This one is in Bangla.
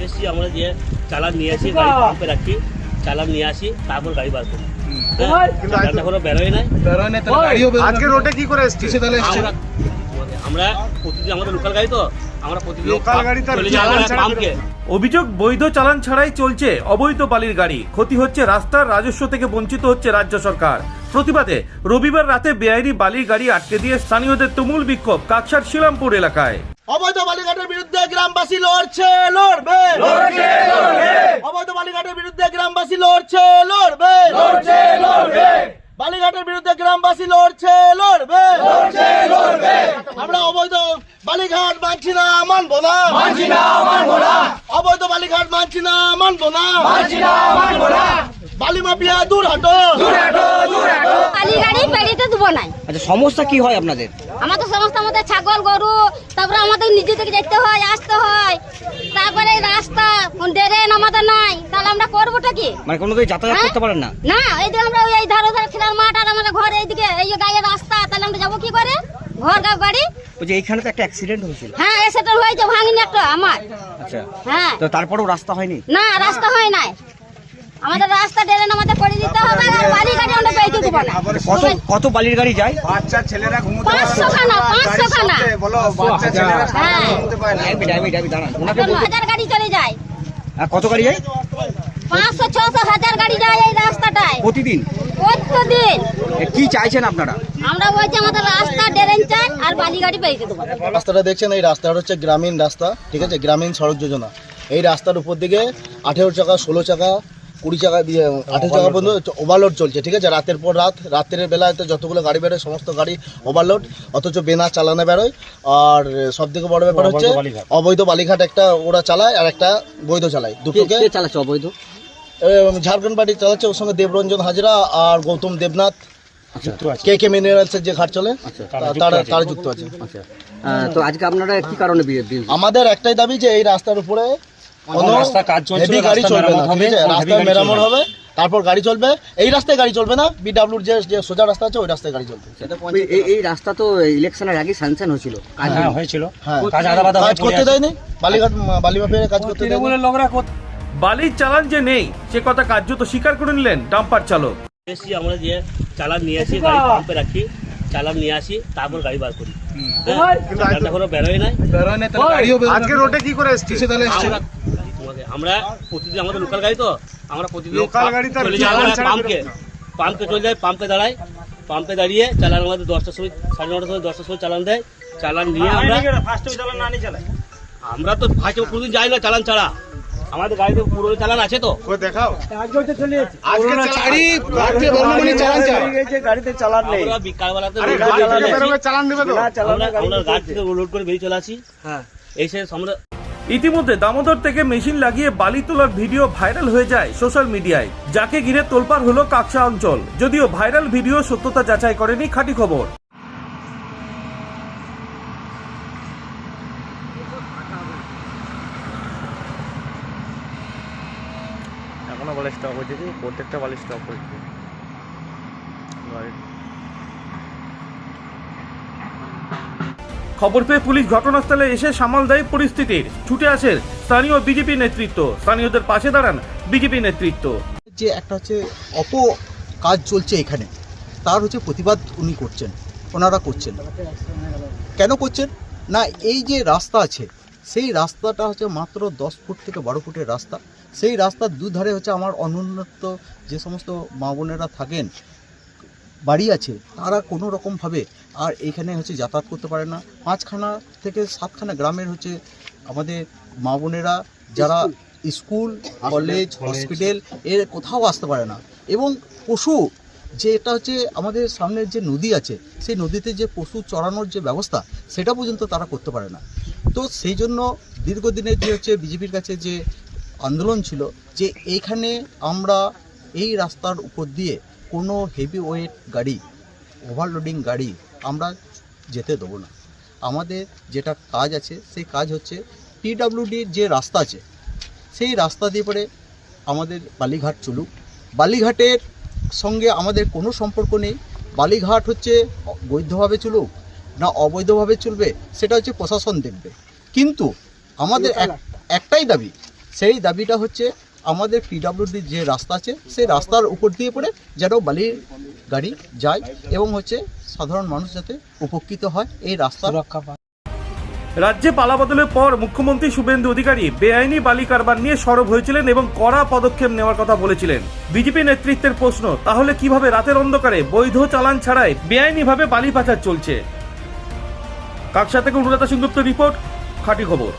এসছি আমরা যে চালান নিয়ে আসি, গাড়ি পাম্পে রাখি, চালান নিয়ে আসি, তারপর গাড়ি বার করি। এখনো বেরোয় নাই। আজকে রোডে কি করে এসছি? আমরা প্রতিদিন আমাদের লোকাল গাড়ি তো, আমরা প্রতিদিন লোকাল গাড়ি তো চলে যাই পাম্পকে। অভিযোগ, বৈধ চালান ছাড়াই চলছে অবৈধ বালির গাড়ি, ক্ষতি হচ্ছে রাস্তার, রাজস্ব থেকে বঞ্চিত হচ্ছে রাজ্য সরকার। প্রতিবাদে রবিবার রাতে বেআইনি বালির গাড়ি আটকে দিয়ে স্থানীয়দের তুমুল বিক্ষোভ কাকসার শিলামপুর এলাকায়। অবৈধ বালিঘাটের বিরুদ্ধে গ্রামবাসী লড়ছে, লড়বে। অবৈধ বালিঘাটের বিরুদ্ধে গ্রামবাসী লড়ছে, লড়বে। বালিঘাটের বিরুদ্ধে গ্রামবাসী লড়ছে, লড়বে। আমরা অবৈধ বালিঘাট মানছি না, মানবো না। অবৈধ বালিঘাট মানছি না, মানবো না। বালি মাফিয়া দূর হাঁটো। বালি গাড়ি পেরিতে দেবো নাই। আচ্ছা, সমস্যা কি হয় আপনাদের? আমাদের সমস্ত আমাদের ছাগল গরু, তারপরে আমাদের নিজে থেকে যেতে হয়, আসতে হয়, তারপরে রাস্তা ড্রেন আমাদের নাই, তাহলে আমরা করবোটা কি? মানে কোনো কিছু যাতায়াত করতে পারেন না? না, এই যে আমরা এই ধারে ধারে খেলার মাঠ আর আমাদের ঘর এইদিকে এই যে গায়ের রাস্তা, তাহলে আমরা যাবো কি করে? ঘর গাড়ি। ওই যে এইখানে তো একটা অ্যাক্সিডেন্ট হয়েছিল। হ্যাঁ, এসেটা হয়েছে, ভাঙিনি একটা আমার। আচ্ছা, হ্যাঁ, তো তারপরেও রাস্তা হয়নি? না, রাস্তা হয় নাই। আমাদের রাস্তা ড্রেন আমাদের করে দিতে হবে, আর বালি গাড়ি আমরা পেয়ে দেবো না। কত বালির গাড়ি যায়? বাচ্চা ছেলেরা ঘুমোতে 500 খানা, 500 খানা। বলো, বাচ্চা ছেলেরা হ্যাঁ, ঘুমোতে পারে না। দাঁড়ান, ওনাকে বলতে- 1000 গাড়ি চলে যায়। আর কত গাড়ি যায় 500, 600, 1000 গাড়ি যায় এই রাস্তাটায় প্রতিদিন? প্রতিদিন। কি চাইছেন আপনারা? আমরা বলছি আমাদের রাস্তা ড্রেন চাই আর বালি গাড়ি পেয়ে দেবো। রাস্তাটা দেখছেন, এই রাস্তাটা হচ্ছে গ্রামীণ রাস্তা, ঠিক আছে, গ্রামীণ সড়ক যোজনা। এই রাস্তার উপর দিকে 18 চাকা, 16 চাকা, 20 চাকা, 18 চাকা পর্যন্ত ওভারলোড চলছে, ঠিক আছে। রাতের পর রাতের বেলায় তো যতগুলো গাড়ি বেরোয় সমস্ত গাড়ি ওভারলোড, অথচ বেনা চালানো বেরোয়। আর সব থেকে বড় ব্যাপার হচ্ছে অবৈধ বালিঘাট একটা ওরা চালায় আর একটা বৈধ চালায়, দুটোকে চালাচ্ছে অবৈধ। ঝাড়খণ্ড পার্টি চালাচ্ছে, ওর সঙ্গে দেবরঞ্জন হাজরা আর গৌতম দেবনাথ, আচ্ছা, কে মিনারেলসের যে ঘাট চলে তারা যুক্ত আছে। আচ্ছা, তো আজকে আপনারা কি কারণে আমাদের একটাই দাবি যে এই রাস্তার উপরে কোনো হেভি গাড়ি চলবে না, ঠিক আছে, রাস্তার মেরামত হবে, তারপর গাড়ি চলবে। এই রাস্তায় গাড়ি চলবে না, বিডব্লিউর যে সোজা রাস্তা আছে ওই রাস্তায় গাড়ি চলবে। এই রাস্তা তো ইলেকশনের আগে স্যাংশন হয়েছিল। হয়েছিল, হ্যাঁ, কাজ করতে দেয়নি, বালি মাফিয়ার কাজ করতে দেয়নি। বালির চালান যে নেই সে কথা কার্যত স্বীকার করে নিলেন ডাম্পার চালক। এসছি আমরা যে চালান নিয়ে আসি, গাড়ি পাম্পে রাখি, চালান নিয়ে আসি, তারপর গাড়ি বার করি। এখনো বেরোয় নাই। আজকে রোডে কি করে এসছি? আমরা প্রতিদিন আমাদের লোকাল গাড়ি তো, আমরা প্রতিদিন লোকাল গাড়ি তো চলে যাই পাম্পকে চলে যাই, পাম্পে দাঁড়াই, পাম্পে দাঁড়িয়ে চালান আমাদের 10টার সময়, 9:30 সময়, 10টার সময় চালান দেয়। চালান নিয়ে আমরা তো ফার্স্টে কোনোদিন যাই না চালান ছাড়া, আমাদের গাড়িতে পুরো চালান আছে তো। দেখাও গাড়িতে চালান নেই, আমরা বিকালবেলাতে চালান দেবে তো? আমরা গাড়ি থেকে লোড করে বেরিয়ে চলে আসি। হ্যাঁ, এসে আমরা ইতিমধ্যে দামোদর থেকে মেশিন লাগিয়ে বালি তোলার ভিডিও ভাইরাল হয়ে যায় সোশ্যাল মিডিয়ায়, যাকে ঘিরে তোলপাড় হলো কাকসা অঞ্চল। যদিও ভাইরাল ভিডিও সত্যতা যাচাই করেনি খাঁটি খবর। এখনো বালি স্টক হচ্ছে, প্রত্যেকটা বালি স্টক হচ্ছে। খবর পেয়ে পুলিশ ঘটনাস্থলে এসে সামাল দেয় পরিস্থিতির। ছুটে আসে স্থানীয় বিজেপি নেতৃত্ব, স্থানীয়দের পাশে দাঁড়ান বিজেপি নেতৃত্ব। যে একটা হচ্ছে কাজ চলছে এখানে, তার হচ্ছে প্রতিবাদ উনি করছেন, ওনারা করছেন। কেন করছেন না, এই যে রাস্তা আছে সেই রাস্তাটা হচ্ছে মাত্র 10 ফুট থেকে 12 ফুটের রাস্তা। সেই রাস্তার দুধারে হচ্ছে আমার অনুন্নত যে সমস্ত মা বোনেরা থাকেন, বাড়ি আছে, তারা কোনো রকমভাবে আর এখানে হচ্ছে যাতায়াত করতে পারে না। 5খানা থেকে 7খানা গ্রামের হচ্ছে আমাদের মা বোনেরা যারা স্কুল, কলেজ, হসপিটাল এর কোথাও আসতে পারে না। এবং পশু যেটা হচ্ছে আমাদের সামনের যে নদী আছে, সেই নদীতে যে পশু চড়ানোর যে ব্যবস্থা সেটা পর্যন্ত তারা করতে পারে না। তো সেই জন্য দীর্ঘদিনের যে হচ্ছে বিজেপির কাছে যে আন্দোলন ছিল যে এইখানে আমরা এই রাস্তার উপর দিয়ে কোনো হেভি ওয়েট গাড়ি, ওভারলোডিং গাড়ি আমরা যেতে দেবো না। আমাদের যেটা কাজ আছে সেই কাজ হচ্ছে পিডব্লিউডির যে রাস্তা আছে সেই রাস্তা দিয়ে পরে আমাদের বালিঘাট চলুক। বালিঘাটের সঙ্গে আমাদের কোনো সম্পর্ক নেই। বালিঘাট হচ্ছে বৈধভাবে চলুক না অবৈধভাবে চলবে সেটা হচ্ছে প্রশাসন দেখবে। কিন্তু আমাদের একটাই দাবি, সেই দাবিটা হচ্ছে আমাদের পিডব্লিউডির যে রাস্তা আছে সেই রাস্তার উপর দিয়ে পড়ে যেন বালির গাড়ি যায় এবং হচ্ছে সাধারণ মানুষ যাতে উপকৃত হয় এই রাস্তার রক্ষা পায়। রাজ্যে পালাবদলের পর মুখ্যমন্ত্রী শুভেন্দু অধিকারী বেআইনি বালি কারবার নিয়ে সরব হয়েছিলেন এবং কড়া পদক্ষেপ নেওয়ার কথা বলেছিলেন। বিজেপি নেতৃত্বের প্রশ্ন, তাহলে কিভাবে রাতের অন্ধকারে বৈধ চালান ছাড়াই বেআইনিভাবে বালি পাচার চলছে? কাকসা থেকে অনুরাধা সিংগুপ্ত রিপোর্ট, খাঁটি খবর।